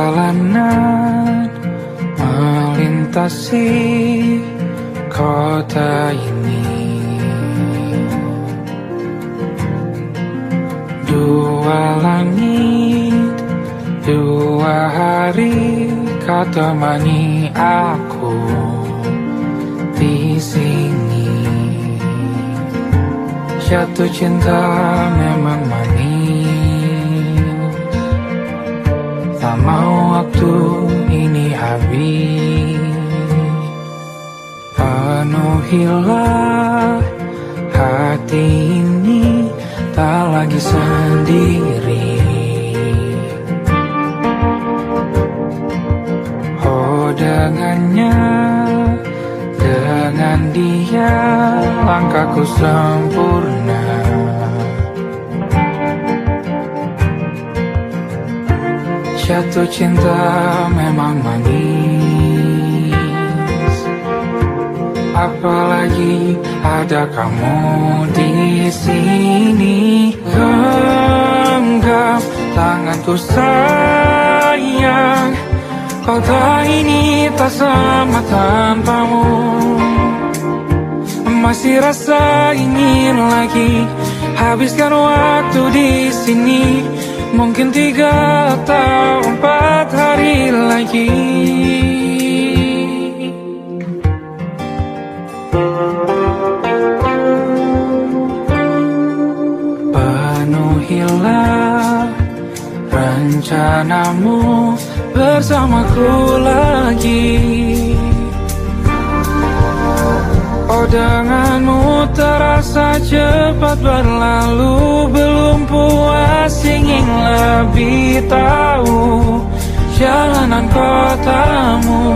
Perjalanan melintasi kota ini, dua langit, dua hari kau temani aku di sini. Jatuh cinta memang manis, tak mau waktu ini habis. Penuhilah hati ini, tak lagi sendiri. Oh dengannya, dengan dia langkahku sempurna. Jatuh cinta memang manis, apalagi ada kamu di sini. Genggam tanganku sayang, kota ini tak sama tanpamu. Masih rasa ingin lagi habiskan waktu di sini. Mungkin 3 atau 4 hari lagi. Penuhilah rencanamu bersamaku lagi. Oh denganmu terasa cepat berlalu, belum puas ingin lebih tahu jalanan kotamu.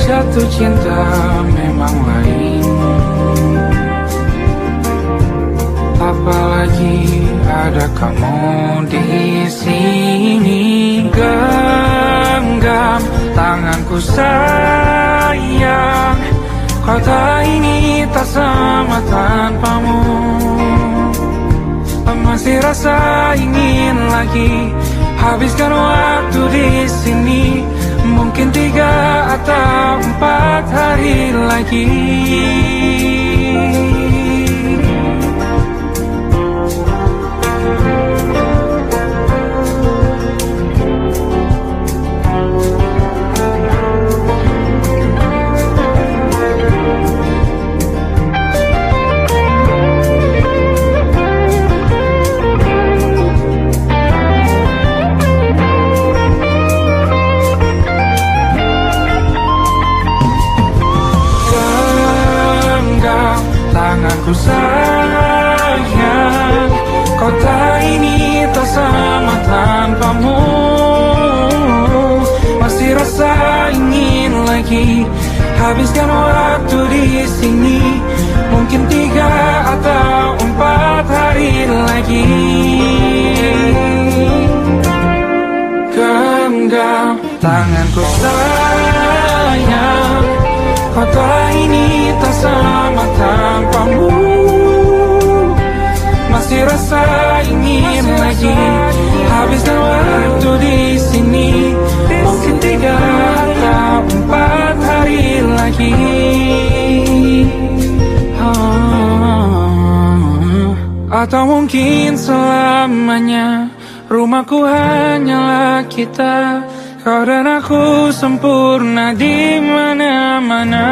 Jatuh cinta memang lain, apalagi ada kamu di sini. Genggam tanganku sayang, kota ini tak sama tanpamu. Masih rasa ingin lagi habiskan waktu di sini. Mungkin 3 atau 4 hari lagi. Tanganku sayang, kota ini tak sama tanpamu. Masih rasa ingin lagi habiskan waktu di sini. Mungkin 3 atau 4 hari lagi. Genggam tanganku sayang, kota ini tak sama tanpamu. Masih rasa ingin lagi habiskan waktu di sini. Mungkin 3 atau 4 hari lagi. Atau mungkin selamanya. Rumahku hanyalah kita, kau dan aku sempurna di mana-mana.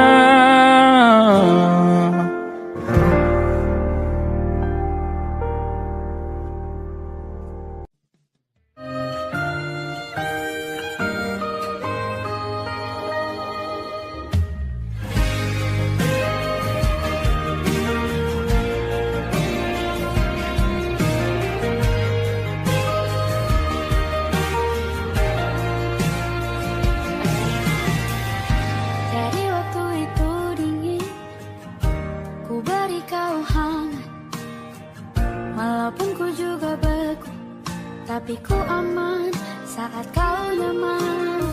Tapi ku aman saat kau nyaman.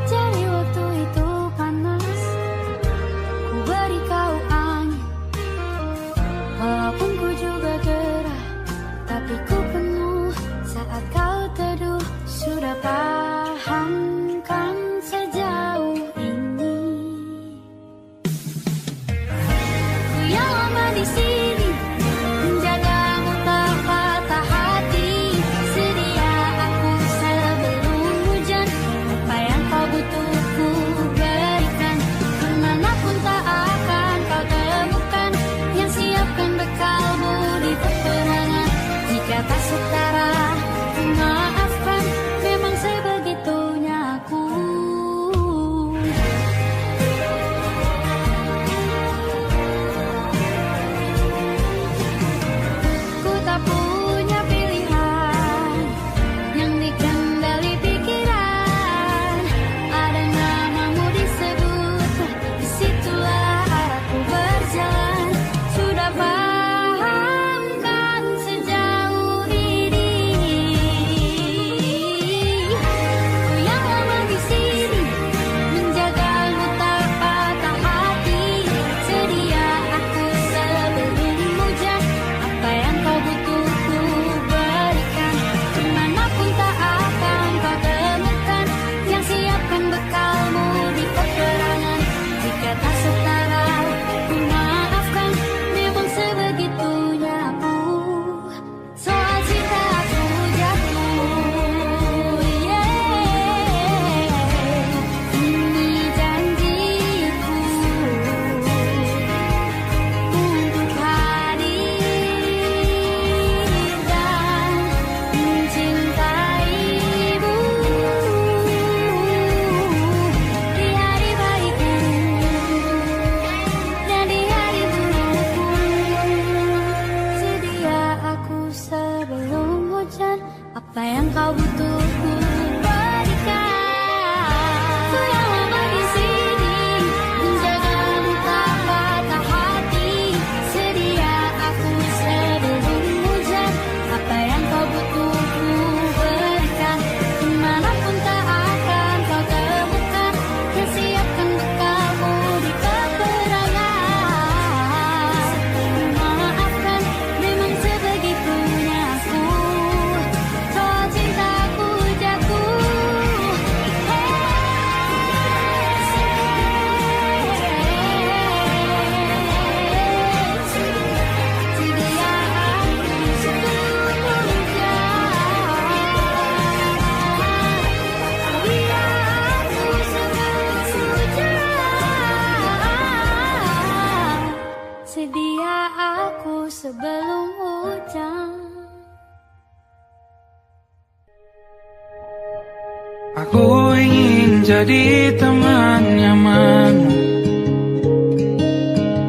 Jadi waktu itu panas, ku beri kau angin. Walaupun ku juga gerah, tapi ku penuh saat kau teduh Aku ingin jadi teman nyamanmu,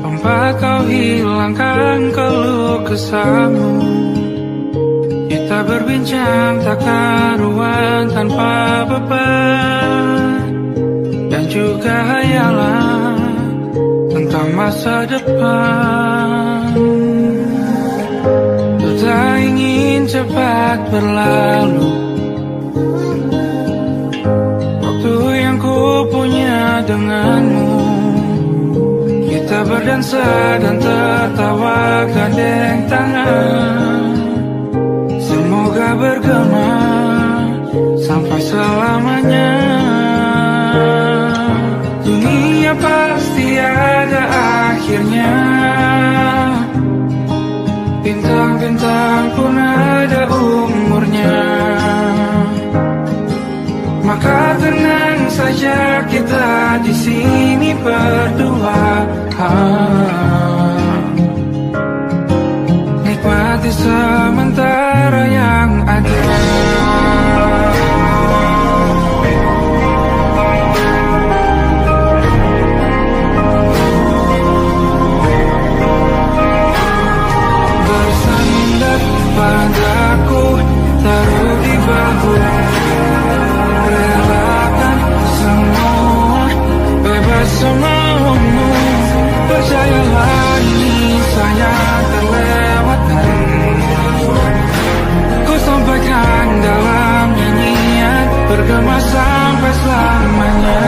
tempat kau hilangkan keluh kesahmu. Kita berbincang tak karuan tanpa beban, dan juga hayalan tentang masa depan. Ku tak ingin cepat berlalu waktu yang ku punya denganmu. Kita berdansa dan tertawa gandeng tangan, semoga bergema sampai selamanya. Dunia pasti ada akhirnya, bintang-bintang pun ada umurnya. Maka tenang saja kita di sini berdua, nikmati sementara yang ada. Bersandar padaku, taruh di bahu, relakan semua, bebas semaumu. Percayalah ini saya terlewatkan, ku sampaikan dalam nyanyian, bergema sampai selamanya.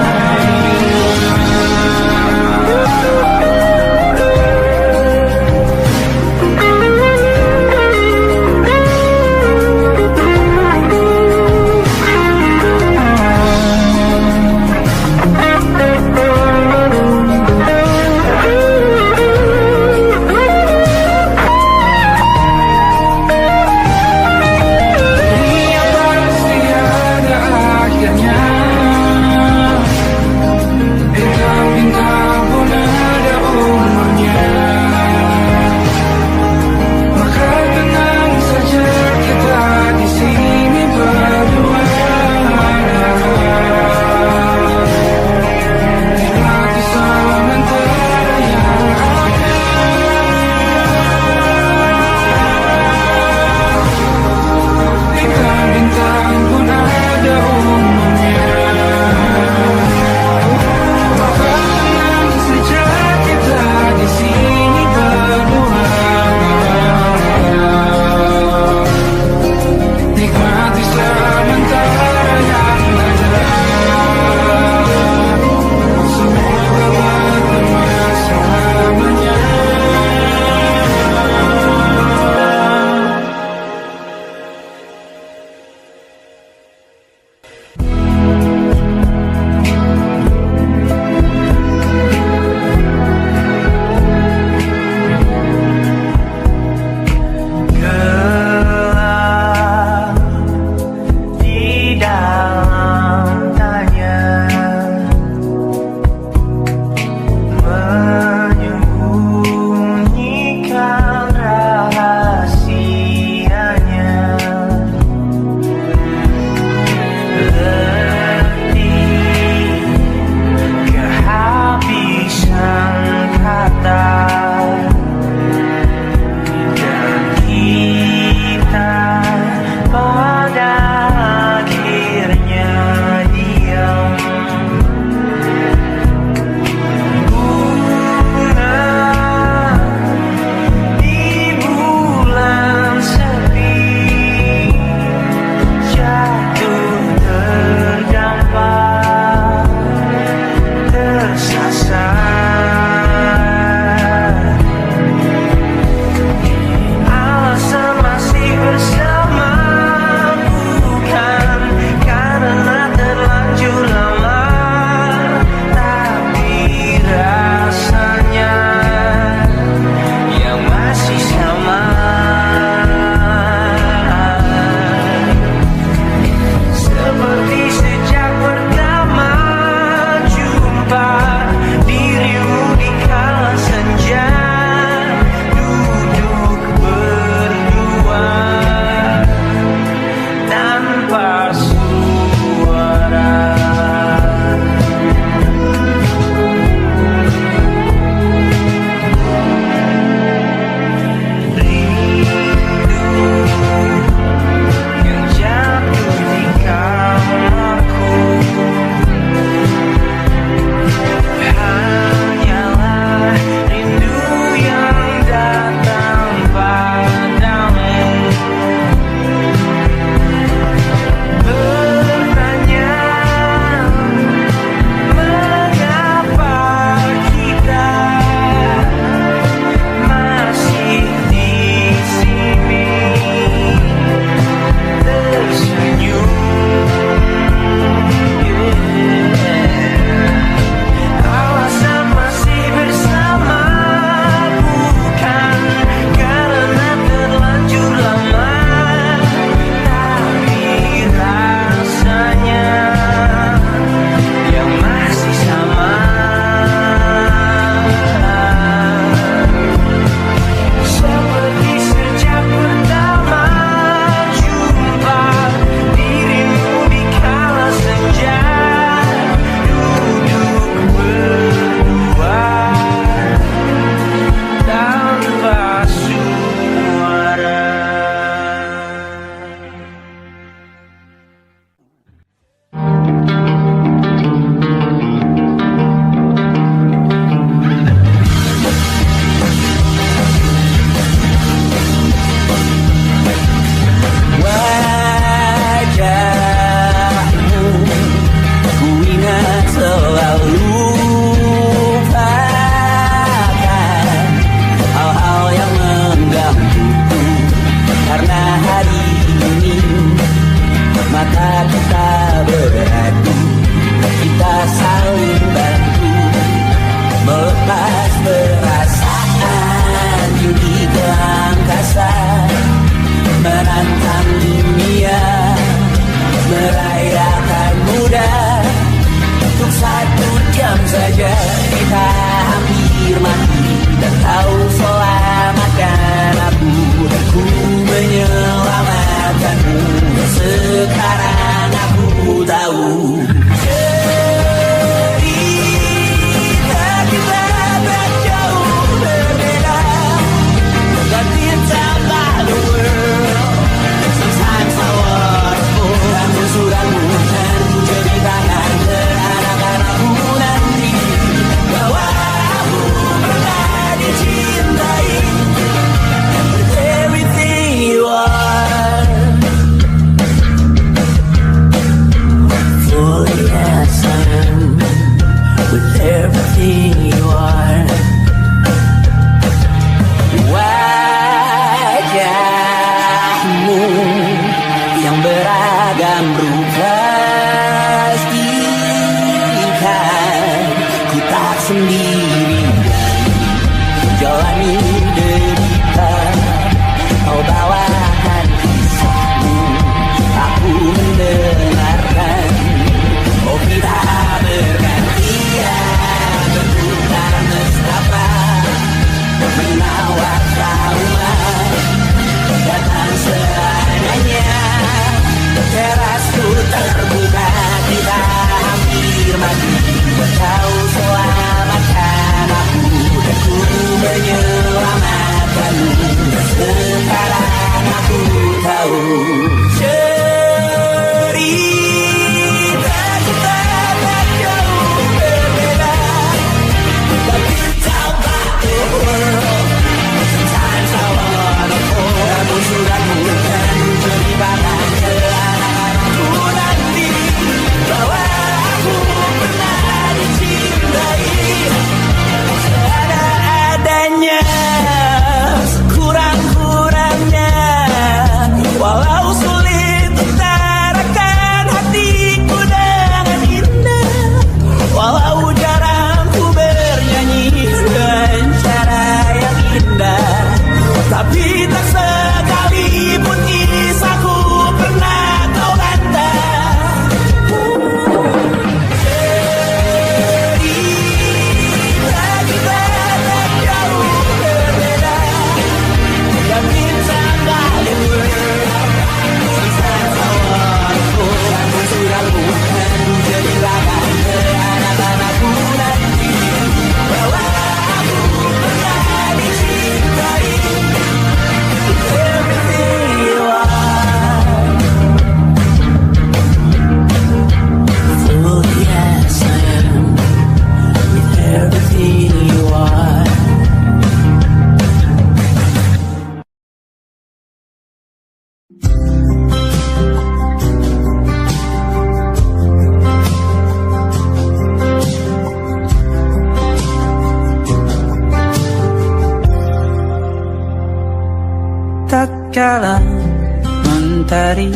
Matahari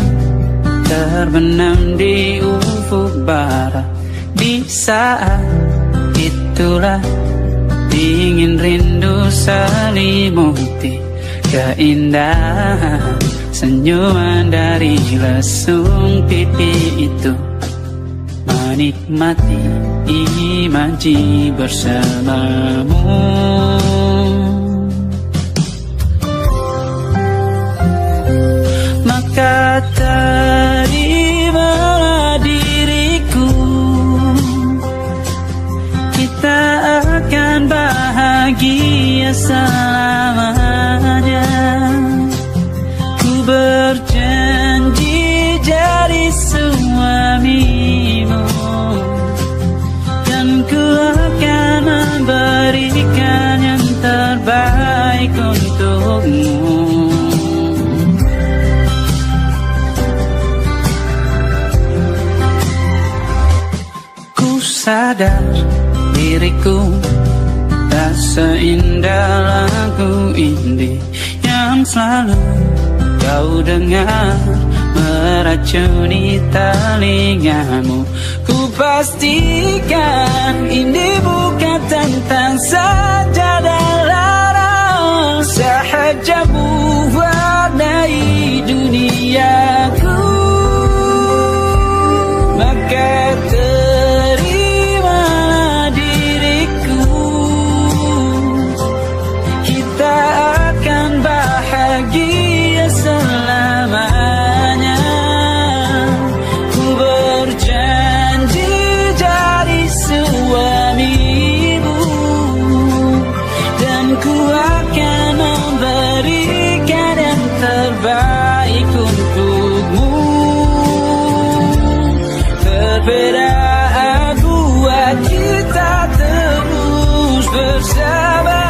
terbenam di ufuk barat. Di saat itulah dingin rindu selimuti keindahan senyuman dari lesung pipi itu. Menikmati imaji bersamamu. Maka terimalah diriku, kita akan bahagia selamanya. Ku berjanji jadi suamimu, dan ku akan memberikan yang terbaik untukmu. Sadar diriku tak seindah lagu ini yang selalu kau dengar meracuni telingamu. Ku pastikan ini bukan tentang saja dan larang, sahaja mewarnai duniaku. Maka bahagia selamanya. Ku berjanji jadi suamimu, dan ku akan memberikan yang terbaik untukmu. Perbedaan buat kita terus bersama.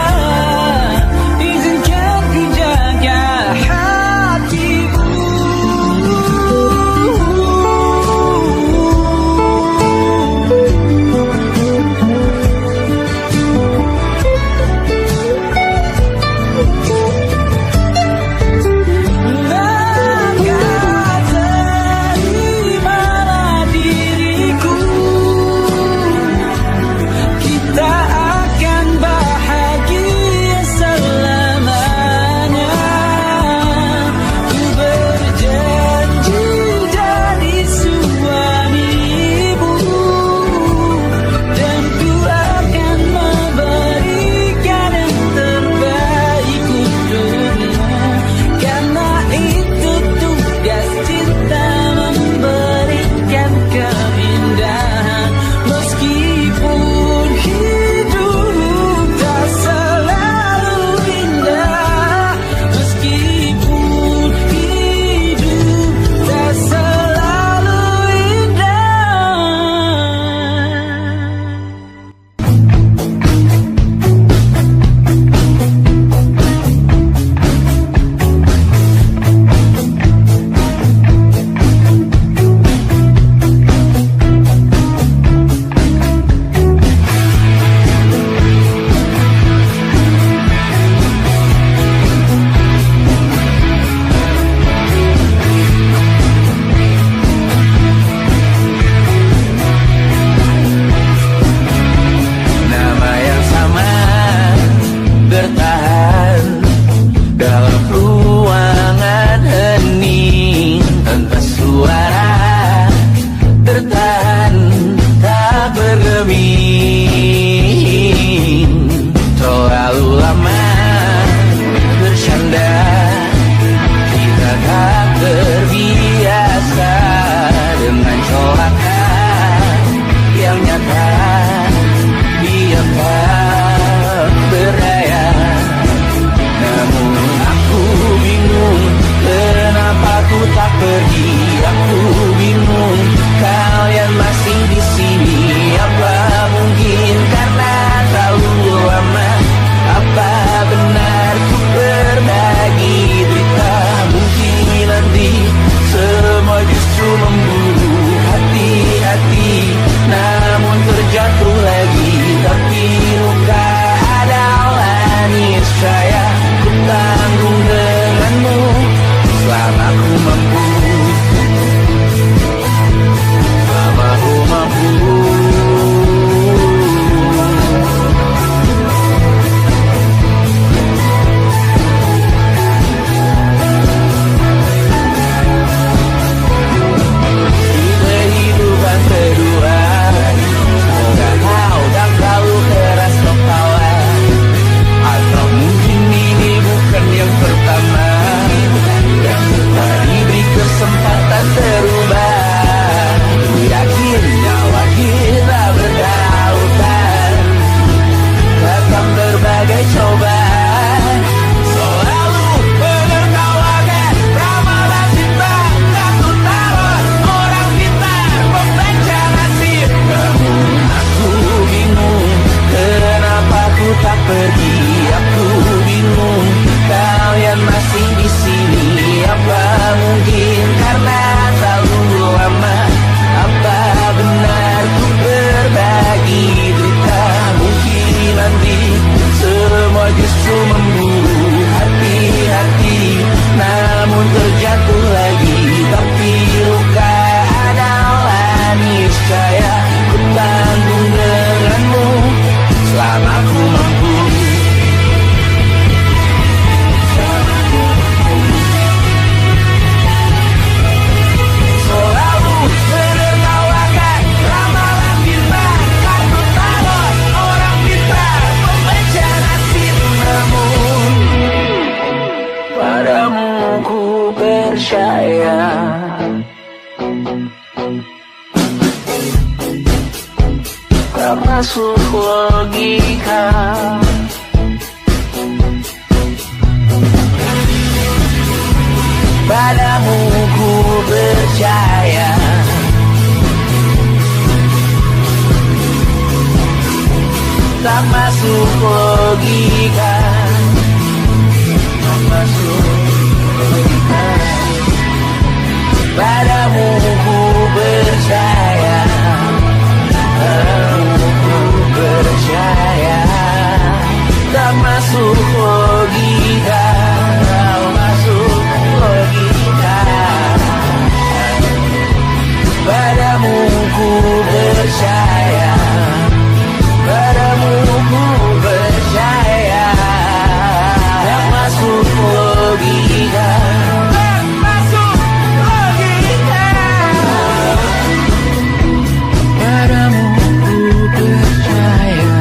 tak masuk logika. Padamu ku percaya, tak masuk logika, tak masuk logika. Padamu ku percaya, padamu ku percaya, tak masuk logika, tak masuk logika. Padamu ku percaya, padamu ku percaya, tak masuk logika, tak masuk logika. Padamu ku percaya,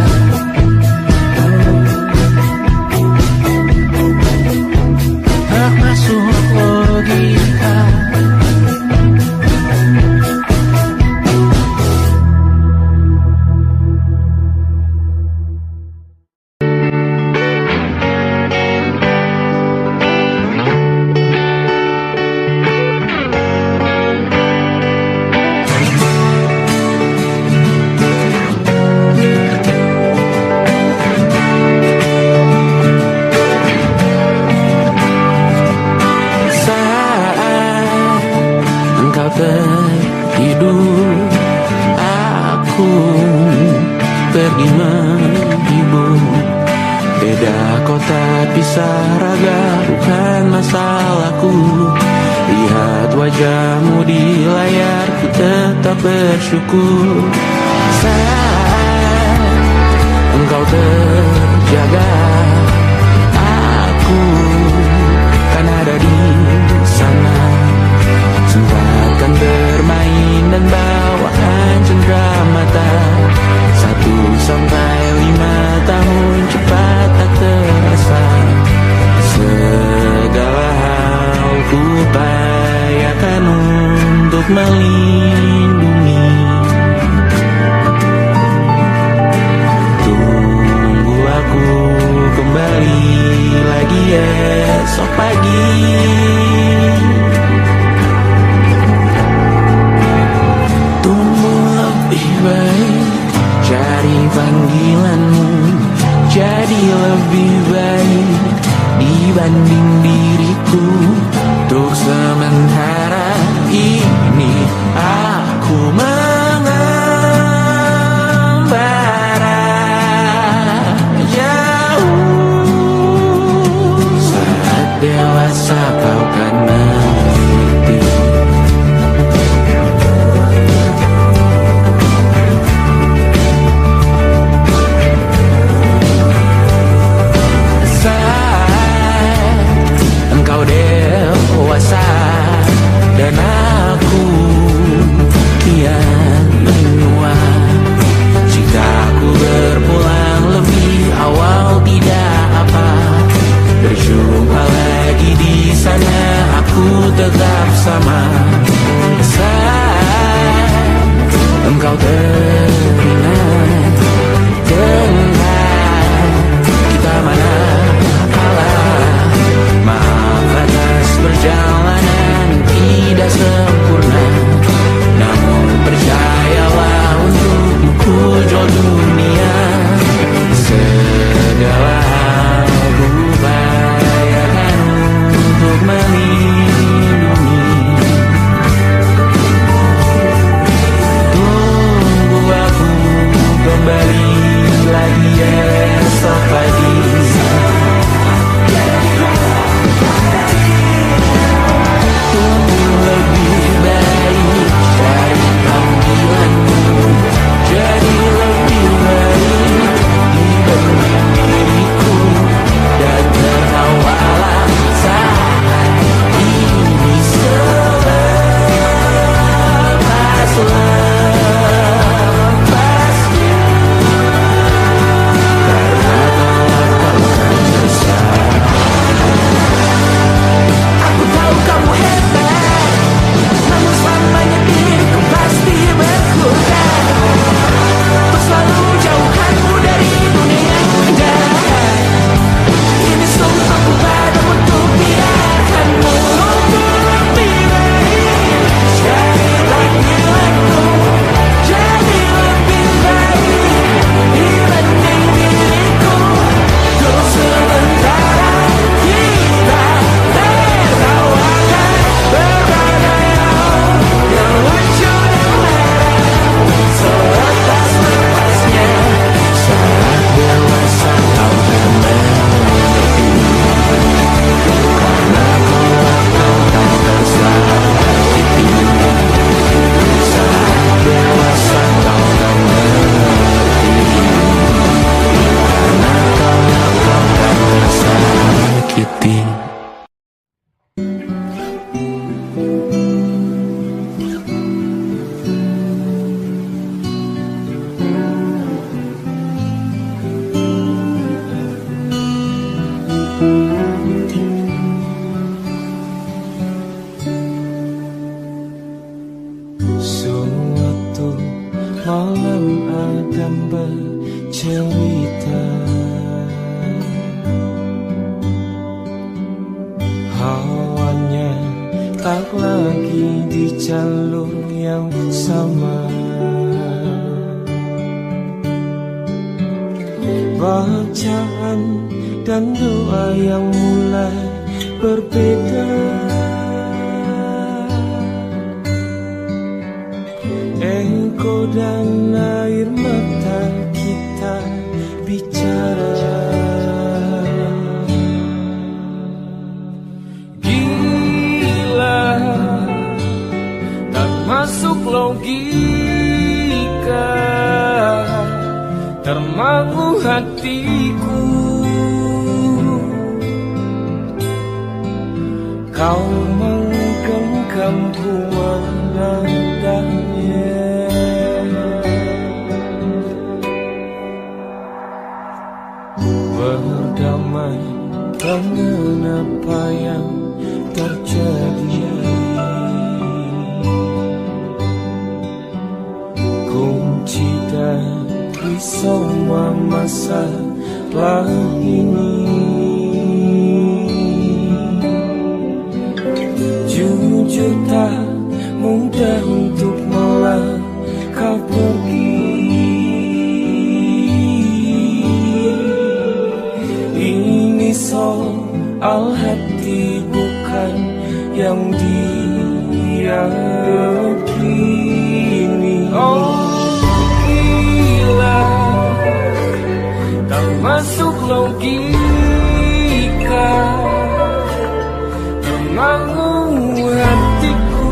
tak masuk logika. Tertidur, aku pergi menghibur. Beda kota pisah raga bukan masalahku. Lihat wajahmu di layar, ku tetap bersyukur. Saat engkau terjaga, aku kan ada di sana. Sempatkan bermain dan bawaan cenderamata. 1-5 tahun cepat tak terasa. Segala hal ku upayakan untuk melindungi. Tunggu aku kembali lagi esok pagi. Cari panggilanmu jadi lebih baik dibanding diriku. Untuk sementara ini aku mengembara jauh. Saat dewasa kau kan mengerti. Dewasa dan aku kian menua. Jikaku berpulang lebih awal tidak apa. Berjumpa lagi di sana, aku tetap sama. Saat engkau teringat tentang kita mana perjalanan tidak sempurna, namun percayalah untukmu ku jual dunia. Segala hal ku upayakan untuk melindungi. malam Adam bercerita, hawanya tak lagi di jalur yang sama. Bacaan dan doa yang mulai berbeda. Engkau dan air mata kita bicara. Gila, tak masuk logika, termangu hatiku. Kau menggenggamku menandanya. Berdamai dengan apa yang terjadi. Kunci dari semua masalah ini, jujur tak mudah untuk melangkah pergi. Ini soal hati bukan yang diyakini. Oh gila, tak masuk logika, termangu hatiku.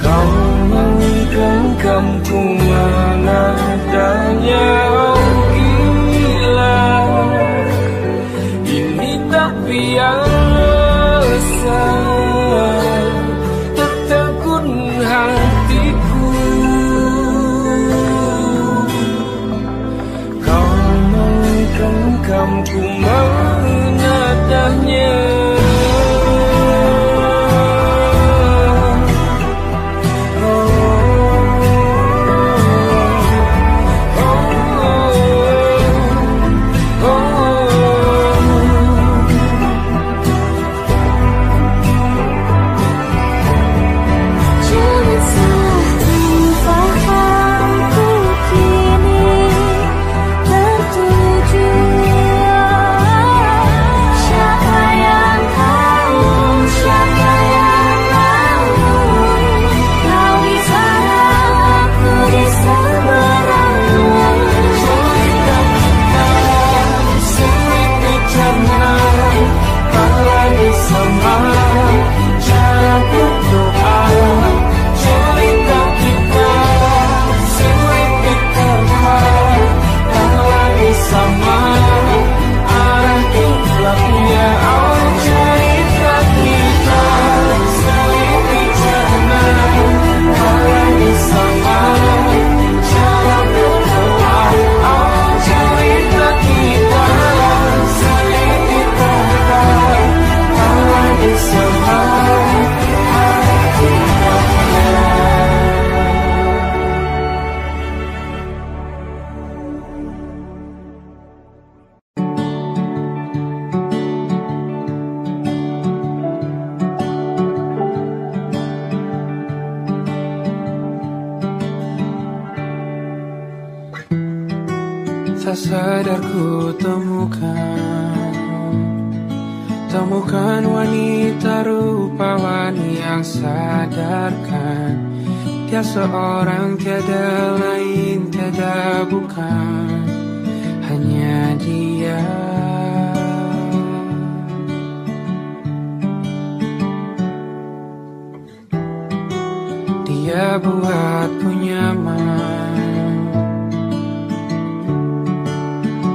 Kau menggenggamku mana adanya. Oh gila, ini tak biasa, tertegun hatiku. Kau menggenggamku mana adanya. Tak sadar ku temukan wanita rupawan yang sadarkan dia seorang, tiada lain, tiada bukan, hanya dia. Dia buatku nyaman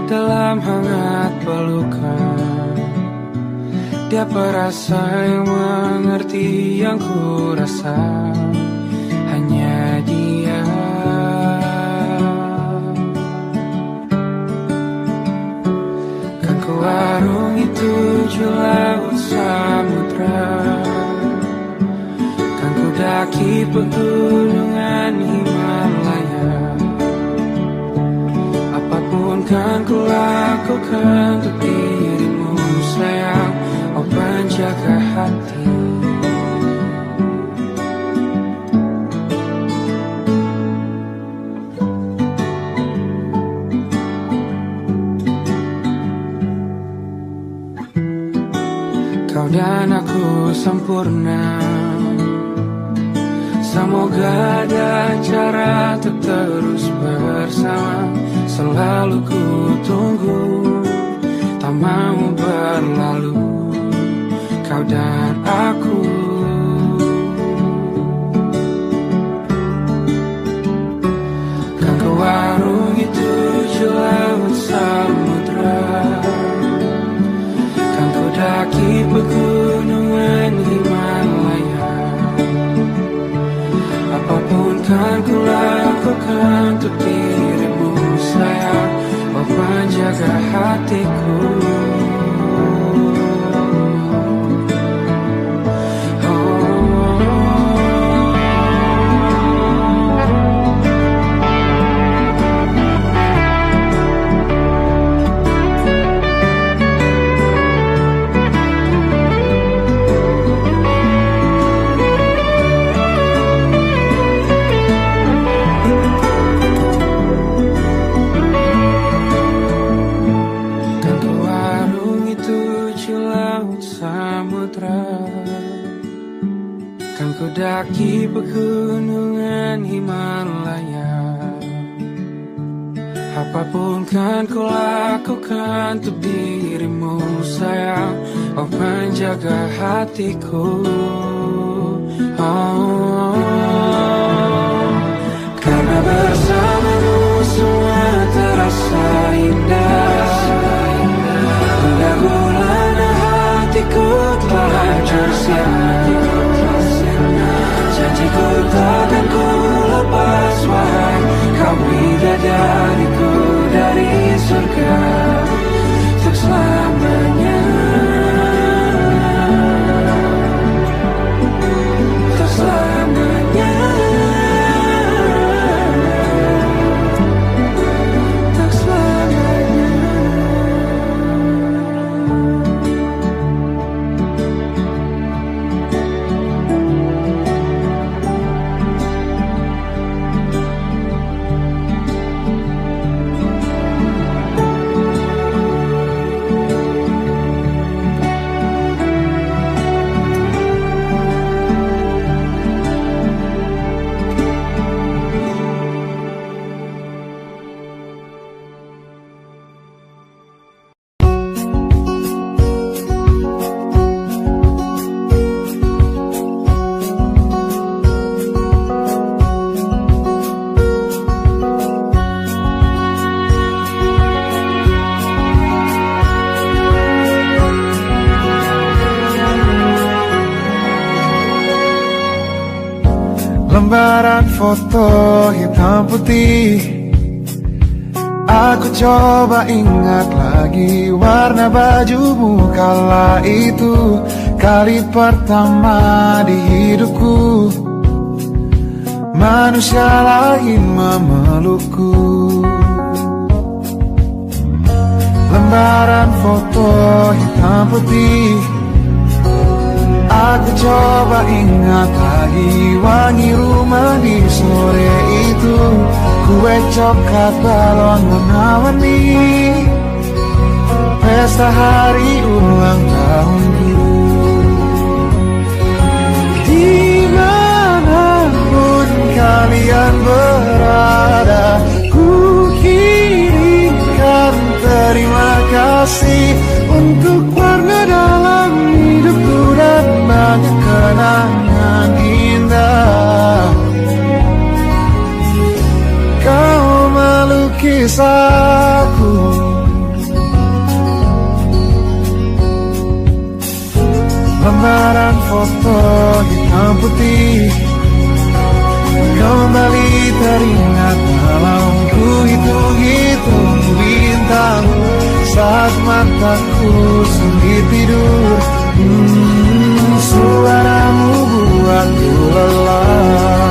dalam hangat pelukan. Dia perasa yang mengerti yang ku rasa, hanya dia. Kan ku warungi 7 laut samudra, kan ku daki pegunungan Himalaya. Apapun kan ku lakukan untuk dirimu sayang, oh penjaga hati. Kau dan aku sempurna, semoga ada cara untuk terus bersama. Selalu ku tunggu, tak mau berlalu, kau dan aku. Kan ke warung itu laut samudra, kan ku daki pegunungan Himalaya. Apapun kan ku lakukan untuk dirimu sayang, oh penjaga hatiku. Kan ku daki pegunungan Himalaya. Apapun kan ku lakukan untuk dirimu sayang, oh penjaga hatiku. Oh, karena bersamamu semua terasa indah. Hingga gulana hatiku telah hancur sia-sia. Janjiku takkan ku lepas, wahai kau bidadariku dari surga untuk selamanya, untuk selamanya, untuk selamanya. Lembaran foto hitam putih, aku coba ingat lagi warna bajumu kala itu. Kali pertama di hidupku, manusia lain memelukku. Lembaran foto hitam putih, aku coba ingat lagi wangi rumah di sore itu. Kue coklat balon warna-warni, pesta hari ulang tahunku. Dimanapun kalian berada, ku kirimkan terima kasih untuk warna dalam hidupku dan banyak kenangan indah. Kau melukis aku, lembaran foto hitam putih kembali teringat dalam ku hitung-hitung bintang saat mataku sulit tidur. Suaramu buatku lelah.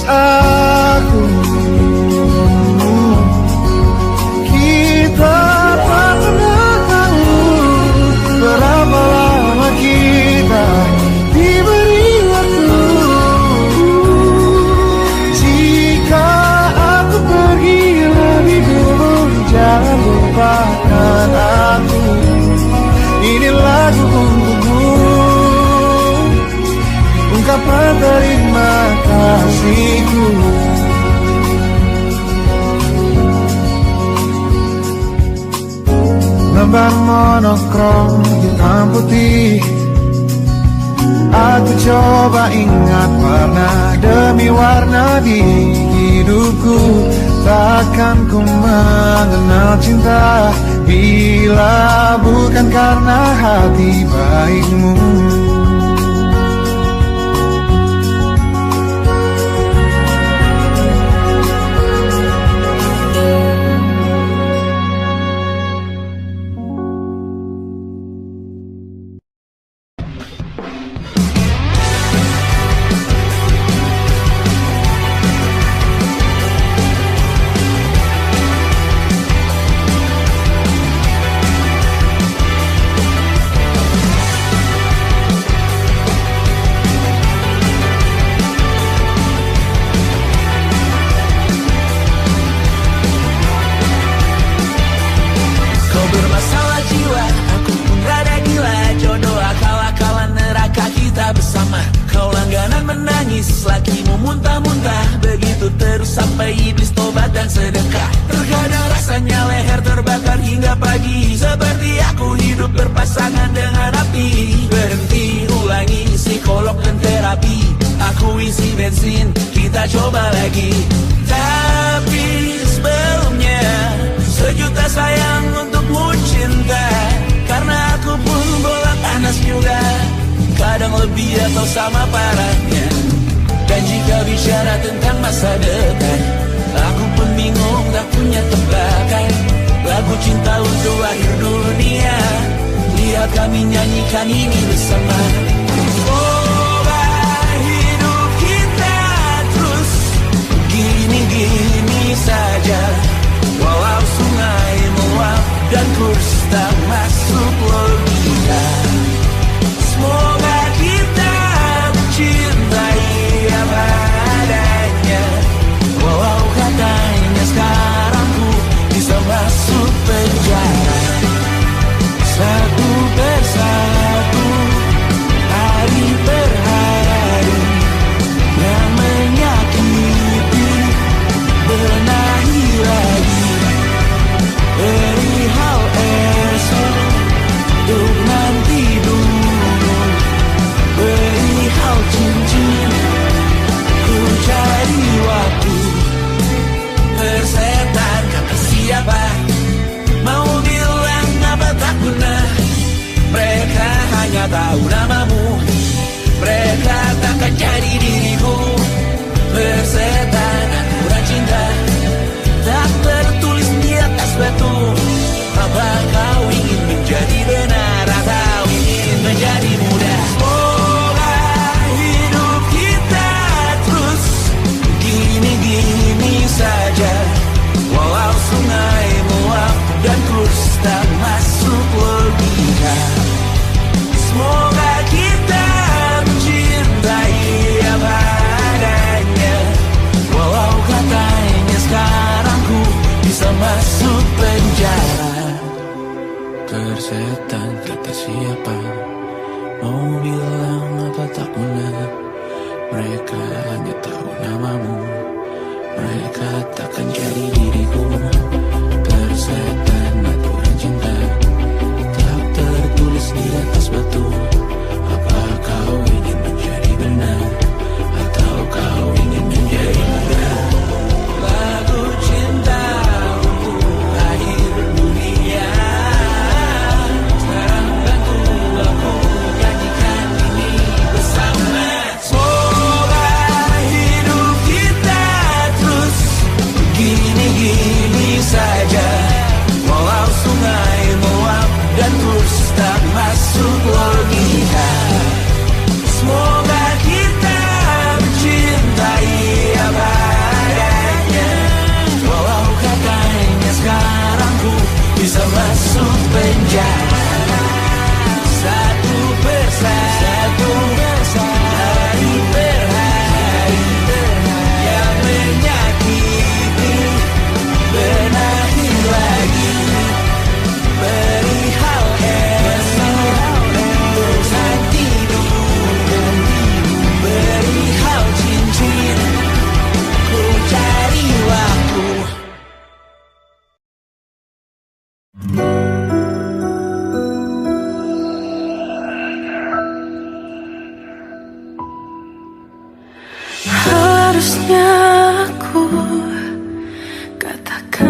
aku. Kita tak pernah tahu berapa lama kita diberi waktu. Jika aku pergi lebih dulu, jangan lupakan aku. Ini lagu untukmu, ungkapan terima kasihku. Lembar monokrom hitam putih, aku coba ingat warna demi warna di hidupku. Takkan ku mengenal cinta bila bukan karena hati baikmu.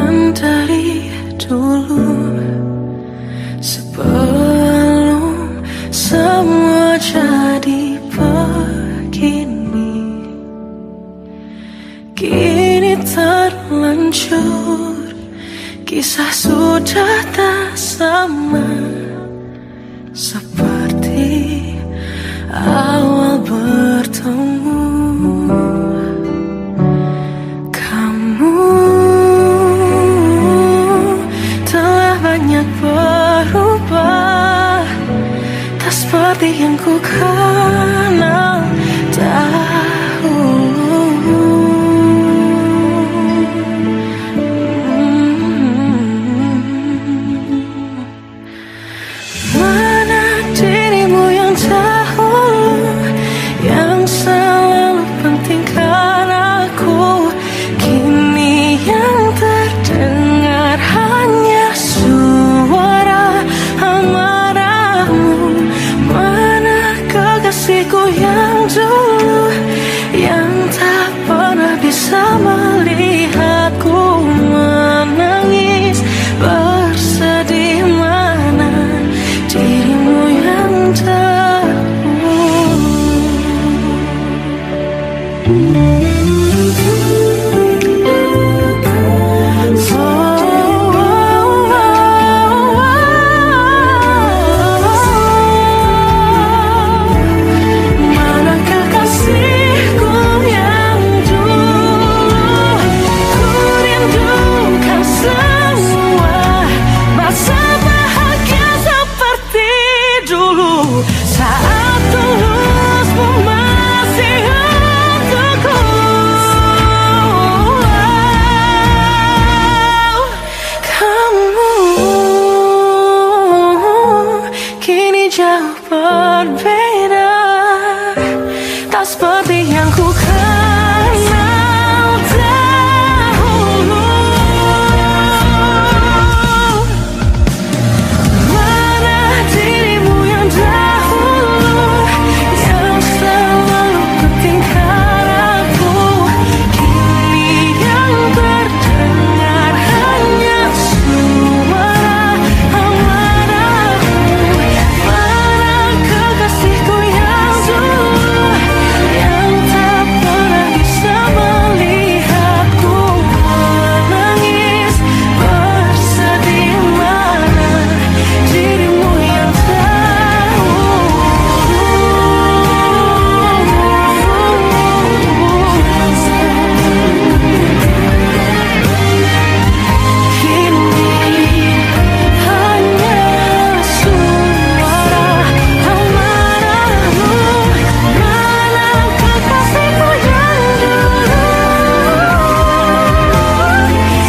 nyaman dari dulu, sebelum semua jadi begini. Kini terlanjur, kisah sudah tak sama seperti awal bertemu. Kamu telah banyak berubah, tak seperti yang ku kenal dahulu. Mana dirimu yang dahulu, yang selalu pentingkan aku. Kini yang terdengar hanya suara amarahmu. Mana kekasihku yang dulu, yang tak pernah bisa melihatku menangis bersedih. Mana dirimu yang mana kekasihku yang dulu, ku rindukan semua masa bahagia seperti dulu, saat tulusmu masih untukku. Kamu kini jauh berbeda, tak seperti yang ku kenal dahulu. Mana dirimu yang dahulu, yang selalu pentingkan aku. Kini yang terdengar hanya suara amarahmu. Mana kekasihku yang dulu, yang tak pernah bisa melihatku menangis bersedih. Mana dirimu yang kini hanya suara amarahmu. Mana kekasihku yang dulu,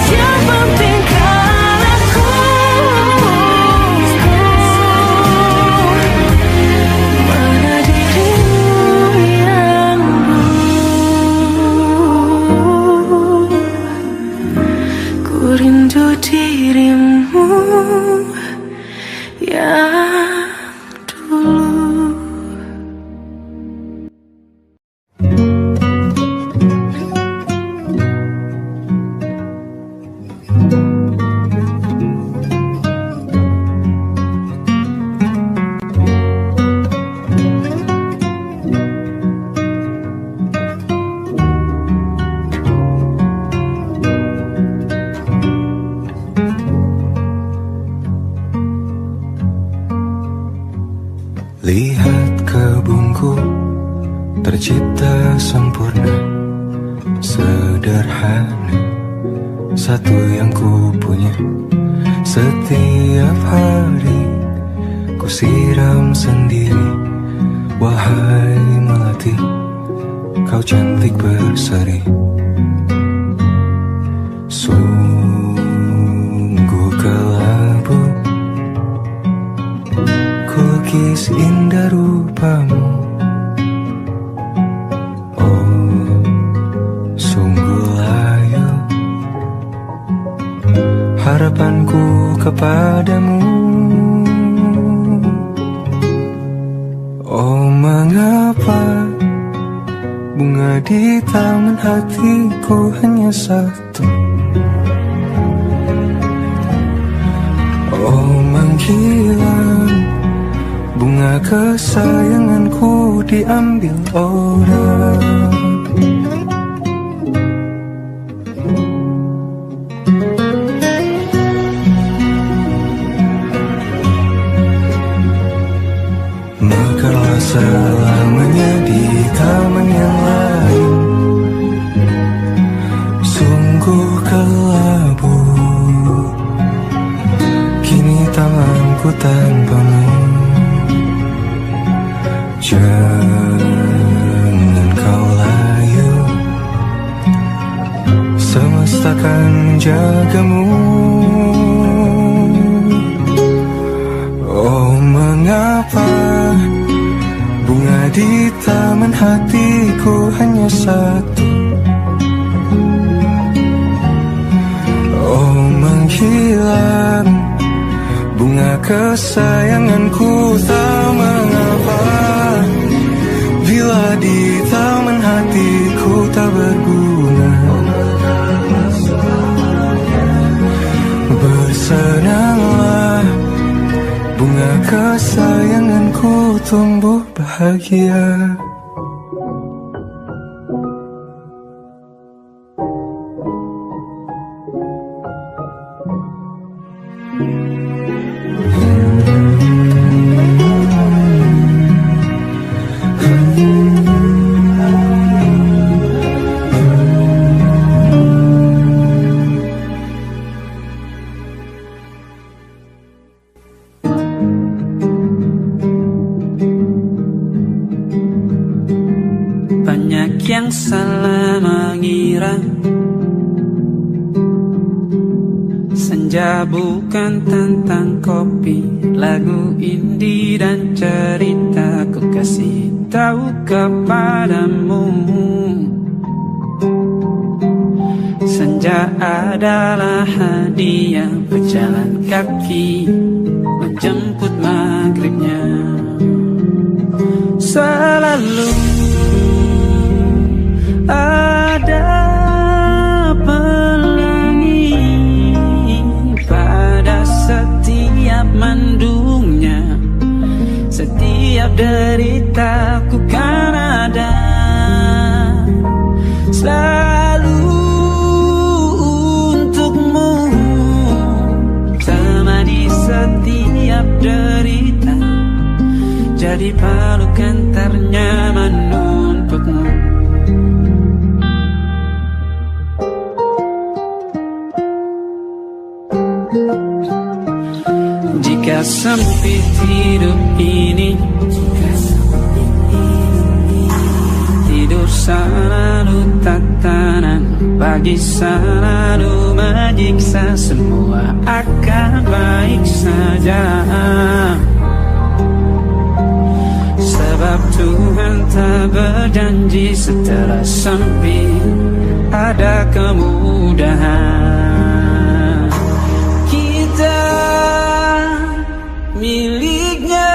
yang pentingkan aku. Mana dirimu yang dulu, ku rindu dirimu yang dulu. Lihat kebunku tercipta sempurna, sederhana, satu yang ku punya. Setiap hari ku siram sendiri. Wahai melati, kau cantik berseri. Sungguh kelabu kulukis indah rupamu. Oh, sungguh layu harapanku kepadamu. Oh, mengapa bunga di taman hatiku hanya satu? menghilang, bunga kesayanganku diambil orang. Mekarlah selamanya di taman yang lain, sungguh kelabu kini tamanku tanpamu. Jangan kau layu, semesta akan menjagamu. Oh mengapa bunga di taman hatiku hanya satu? Oh menghilang, bunga kesayanganku tak mengapa, bila di taman hatiku tak berbunga. Bersenanglah, bunga kesayanganku tumbuh bahagia. Yang salah mengira senja bukan tentang kopi, lagu indie dan cerita ku kasih tahu kepadamu. Senja adalah hadiah pejalan kaki menjemput maghribnya. Selalu ada pelangi pada setiap mendungnya, setiap deritaku kan ada selalu untukmu, temani setiap derita, jadi pelukan ternyaman untukmu. Jika sempit hidup ini, tidur selalu tatanan, pagi selalu menyiksa, semua akan baik saja. Sebab Tuhan tak berjanji setelah sempit ada kemudahan. Kita miliknya,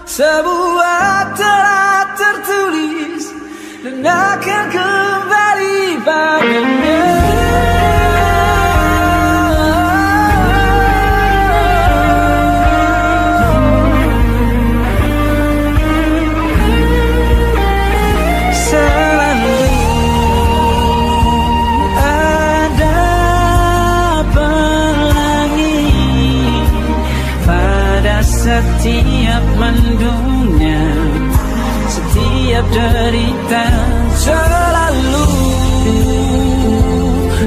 sebuah telah tertulis dan akan kembali padanya. Setiap mendungnya, setiap derita, selalu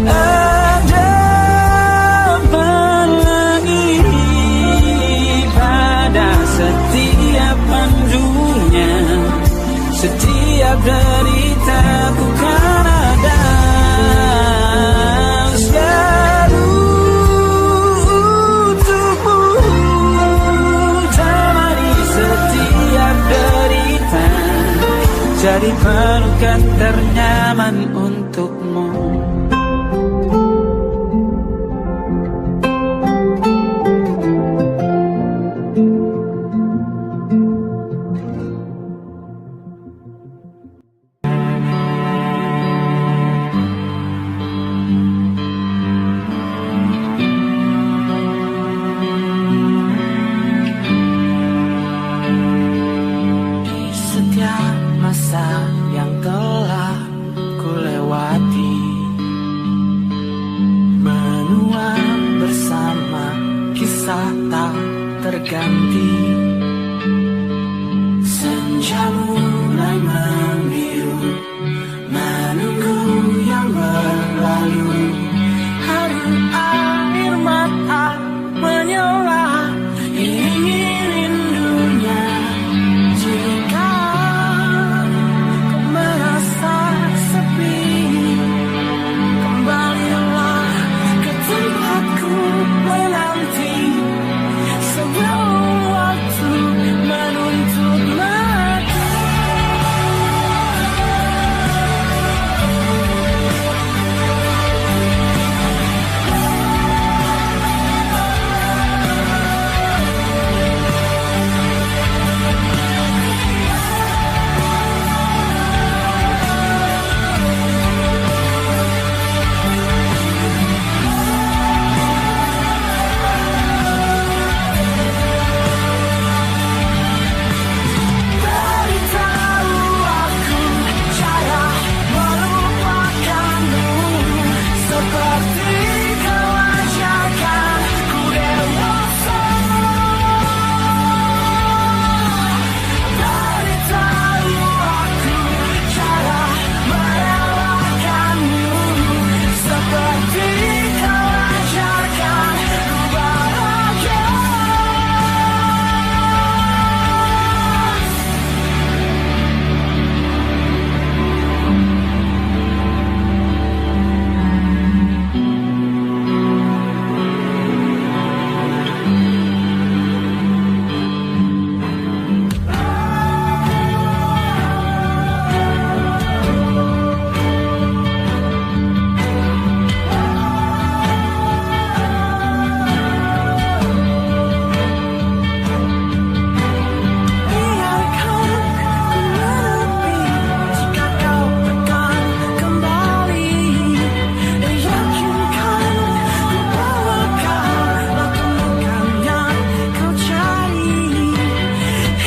ada pelangi pada setiap mendungnya, setiap derita ku kan ada selalu untukmu, jadi pelukan ternyaman untukmu. berganti. Senja mulai membiru, menunggu yang berlalu. Hari air mata menyala, ini rindunya. Jika kau merasa sepi, kembalilah ke tempatku menanti. Sebelum waktu menuntut mati. Beritahu aku cara melupakanmu, seperti kau ajarkan ku dewasa. Beritahu aku cara merelakanmu, seperti kau ajarkan ku bahagia. Biarkan ku menepi jika kau akan kembali. Yakinkan ku bahwa kaulah temukan yang kau cari.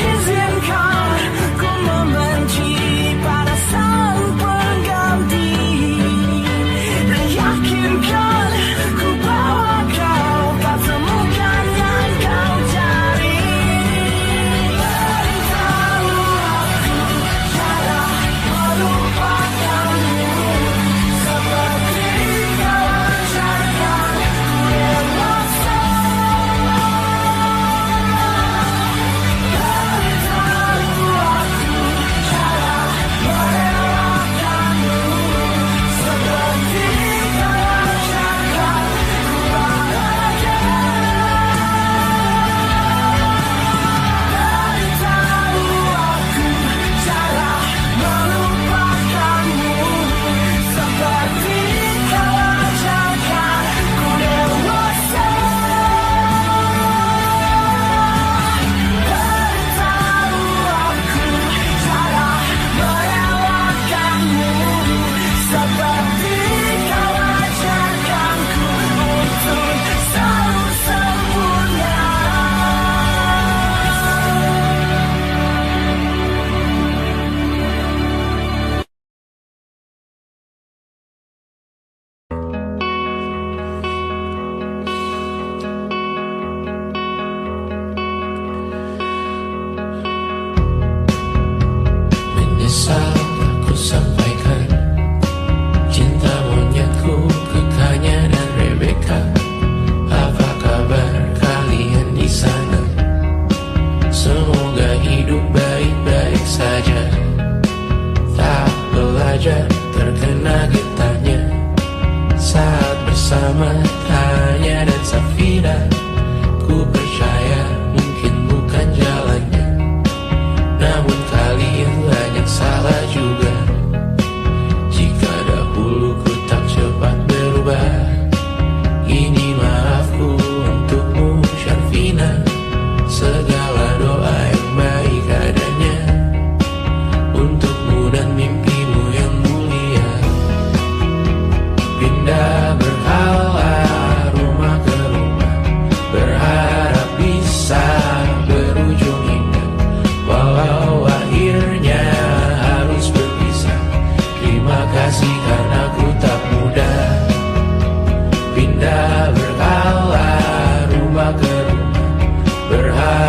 Izinkan ku membenci pada sang pengganti. Yakinkan ku bahwa kau temukan yang kau cari. Beritahu aku cara melupakanmu, seperti kau ajarkan ku dewasa. Beritahu aku cara merelakanmu, seperti kau ajarkan ku bahagia. Beritahu aku cara melupakanmu, seperti kau ajarkan ku dewasa. Beritahu aku cara merelakanmu, seperti kau ajarkan ku untuk selalu sempurna. Menyesal aku sampaikan cinta monyetku ke Kanya dan Rebecca. Apa kabar kalian di sana? Semoga hidup baik-baik saja. Tak belajar terkena getahnya saat bersama Tanya dan Safira. Ku percaya mungkin bukan jalannya, namun kalian banyak salah juga. Jika dahulu ku tak cepat berubah, ini maafku untukmu Syarfina. Segala doa yang baik adanya untukmu dan mimpimu yang mulia. Pindah berhala rumah ke rumah, berharap bisa berujung indah. Walau akhirnya harus berpisah, terima kasih karena ku tak mudah. Pindah berhala rumah ke rumah, berharap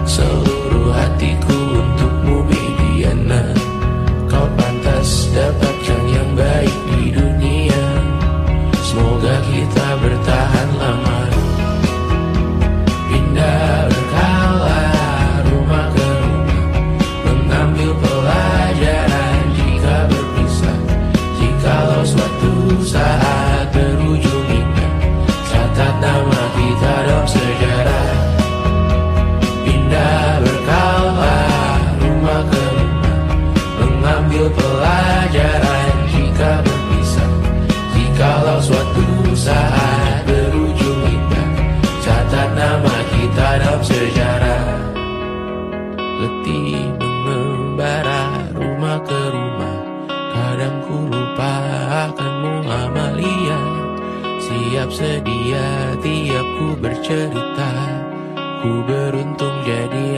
seluruh hatiku untukmu Mediana. Kau pantas dapatkan yang baik di dunia. Semoga kita bertahan lama. Pindah berkala rumah ke rumah, mengambil pelajaran jika berpisah. Jikalau suatu saat berujung indah, catat nama kita dalam sejarah. Pindah berkala rumah ke rumah, mengambil pelajaran jika berpisah. Jikalau suatu saat berujung indah, catat nama kita dalam sejarah. Letih mengembara rumah ke rumah, kadang ku lupa akanmu Amalia. Siap sedia tiap ku bercerita, ku beruntung jadi